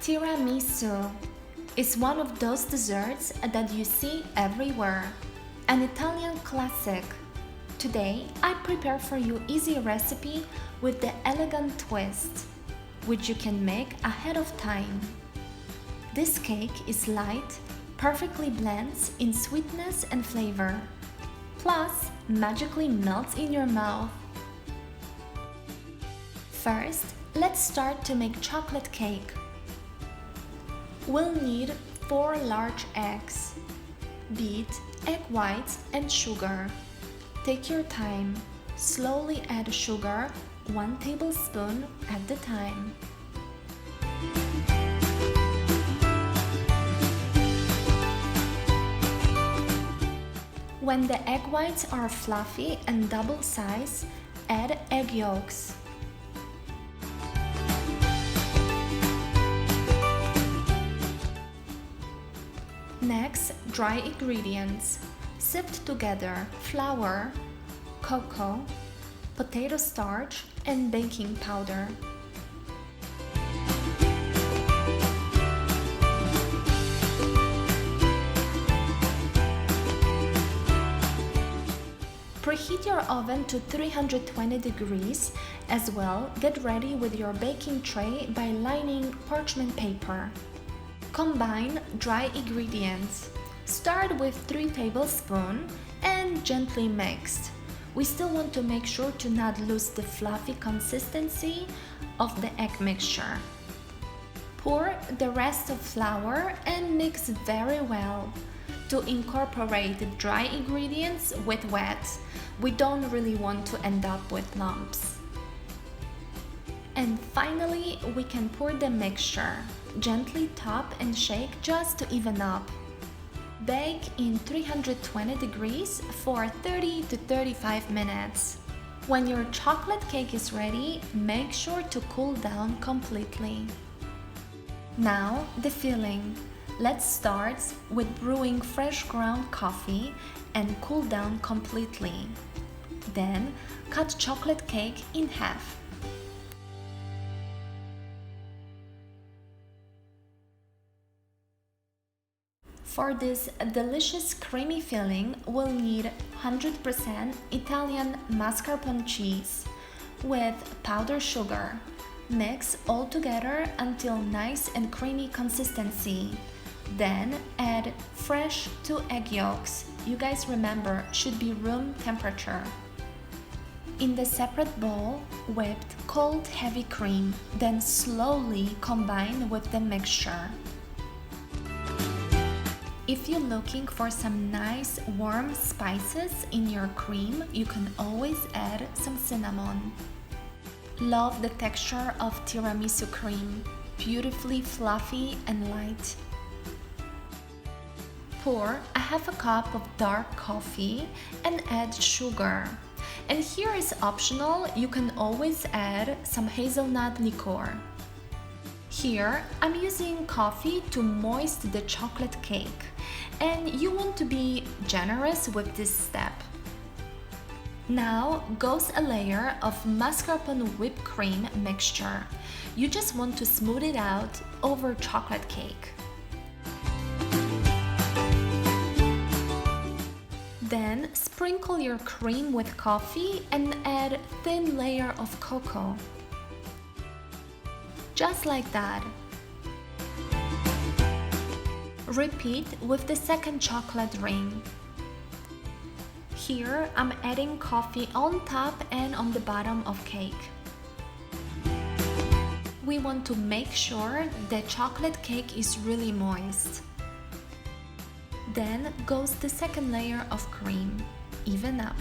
Tiramisu is one of those desserts that you see everywhere, an Italian classic. Today, I prepare for you easy recipe with the elegant twist, which you can make ahead of time. This cake is light, perfectly blends in sweetness and flavor, plus magically melts in your mouth. First, let's start to make chocolate cake. We'll need 4 large eggs. Beat egg whites and sugar. Take your time. Slowly add sugar, 1 tablespoon at the time. When the egg whites are fluffy and double size, add egg yolks. Next, dry ingredients. Sift together flour, cocoa, potato starch, and baking powder. Preheat your oven to 320 degrees. As well, get ready with your baking tray by lining parchment paper. Combine dry ingredients. Start with 3 tablespoons and gently mix. We still want to make sure to not lose the fluffy consistency of the egg mixture. Pour the rest of flour and mix very well. To incorporate the dry ingredients with wet, we don't really want to end up with lumps. And finally, we can pour the mixture. Gently top and shake just to even up. Bake in 320 degrees for 30 to 35 minutes. When your chocolate cake is ready, make sure to cool down completely. Now, the filling. Let's start with brewing fresh ground coffee and cool down completely. Then, cut chocolate cake in half. For this delicious creamy filling, we'll need 100% Italian mascarpone cheese with powdered sugar. Mix all together until nice and creamy consistency. Then add fresh 2 egg yolks. You guys remember, should be room temperature. In the separate bowl, whipped cold heavy cream, then slowly combine with the mixture. If you're looking for some nice warm spices in your cream, you can always add some cinnamon. Love the texture of tiramisu cream, beautifully fluffy and light. Pour a half a cup of dark coffee and add sugar. And here is optional, you can always add some hazelnut liqueur. Here, I'm using coffee to moisten the chocolate cake, and you want to be generous with this step. Now goes a layer of mascarpone whipped cream mixture. You just want to smooth it out over chocolate cake. Then sprinkle your cream with coffee and add thin layer of cocoa. Just like that. Repeat with the second chocolate ring. Here I'm adding coffee on top and on the bottom of cake. We want to make sure the chocolate cake is really moist. Then goes the second layer of cream. Even up.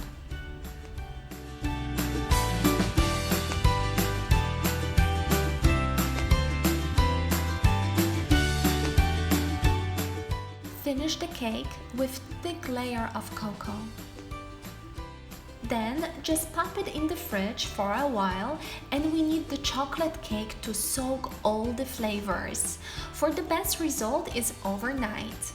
Finish the cake with thick layer of cocoa. Then just pop it in the fridge for a while, and we need the chocolate cake to soak all the flavors. For the best result is overnight.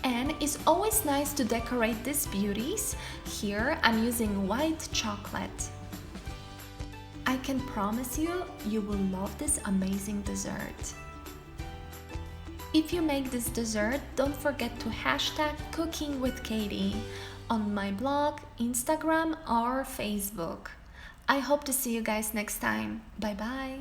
And it's always nice to decorate these beauties. Here I'm using white chocolate. I can promise you, you will love this amazing dessert. If you make this dessert, don't forget to hashtag Cooking with Katie on my blog, Instagram, or Facebook. I hope to see you guys next time. Bye bye.